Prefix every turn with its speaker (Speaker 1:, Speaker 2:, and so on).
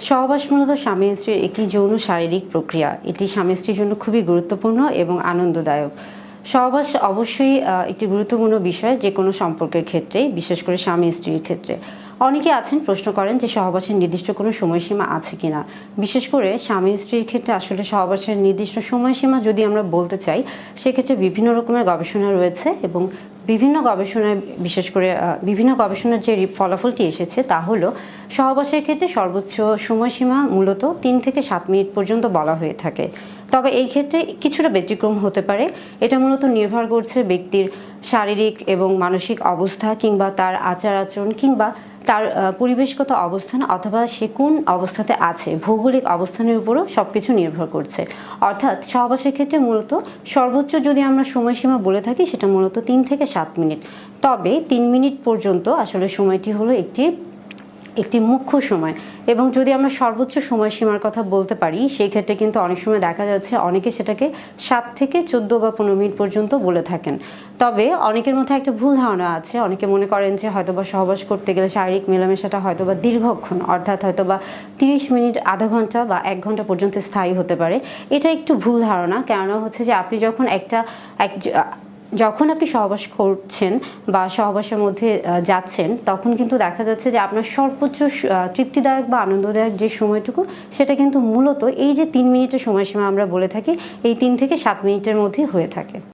Speaker 1: সহবাস মূলত স্বামী স্ত্রীর একটি যৌন শারীরিক প্রক্রিয়া। এটি স্বামী স্ত্রীর জন্য খুবই গুরুত্বপূর্ণ এবং আনন্দদায়ক। সহবাস অবশ্যই একটি গুরুত্বপূর্ণ বিষয় যে কোনো সম্পর্কের ক্ষেত্রে, বিশেষ করে স্বামী স্ত্রীর ক্ষেত্রে। অনেকে আছেন প্রশ্ন করেন যে সহবাসের নির্দিষ্ট কোনো সময়সীমা আছে কিনা। বিশেষ করে স্বামী স্ত্রীর ক্ষেত্রে আসলে সহবাসের নির্দিষ্ট সময়সীমা যদি আমরা বলতে চাই, সেক্ষেত্রে বিভিন্ন রকমের গবেষণা রয়েছে এবং বিভিন্ন গবেষণায় বিশেষ করে বিভিন্ন গবেষণার যে ফলাফলটি এসেছে তা হলো সহবাসের ক্ষেত্রে সর্বোচ্চ সময়সীমা মূলত 3 থেকে 7 মিনিট পর্যন্ত বলা হয়ে থাকে। তবে এই ক্ষেত্রে কিছুটা ব্যতিক্রম হতে পারে। এটা মূলত নির্ভর করছে ব্যক্তির শারীরিক এবং মানসিক অবস্থা কিংবা তার আচার আচরণ কিংবা তার পরিবেশগত অবস্থান অথবা সে কোন অবস্থাতে আছে, ভৌগোলিক অবস্থানের উপরও সব কিছু নির্ভর করছে। অর্থাৎ সহবাসের ক্ষেত্রে মূলত সর্বোচ্চ যদি আমরা সময়সীমা বলে থাকি সেটা মূলত 3 থেকে 7 মিনিট। তবে 3 মিনিট পর্যন্ত আসলে সময়টি হলো একটি মুখ্য সময়। এবং যদি আমরা সর্বোচ্চ সময়সীমার কথা বলতে পারি, সেই ক্ষেত্রে কিন্তু অনেক সময় দেখা যাচ্ছে অনেকে সেটাকে 7 থেকে 14 বা 15 মিনিট পর্যন্ত বলে থাকেন। তবে অনেকের মধ্যে একটা ভুল ধারণা আছে। অনেকে মনে করেন যে হয়তোবা সহবাস করতে গেলে শারীরিক মেলামেশাটা হয়তোবা দীর্ঘক্ষণ, অর্থাৎ হয়তোবা 30 মিনিট, আধা ঘন্টা বা 1 ঘন্টা পর্যন্ত স্থায়ী হতে পারে। এটা একটু ভুল ধারণা। কেননা হচ্ছে যে আপনি যখন আপনি সহবাস করছেন বা সহবাসের মধ্যে যাচ্ছেন, তখন কিন্তু দেখা যাচ্ছে যে আপনার সর্বোচ্চ তৃপ্তিদায়ক বা আনন্দদায়ক যে সময়টুকু, সেটা কিন্তু মূলত এই যে 3 মিনিটের সময়সীমা আমরা বলে থাকি, এই 3 থেকে 7 মিনিটের মধ্যে হয়ে থাকে।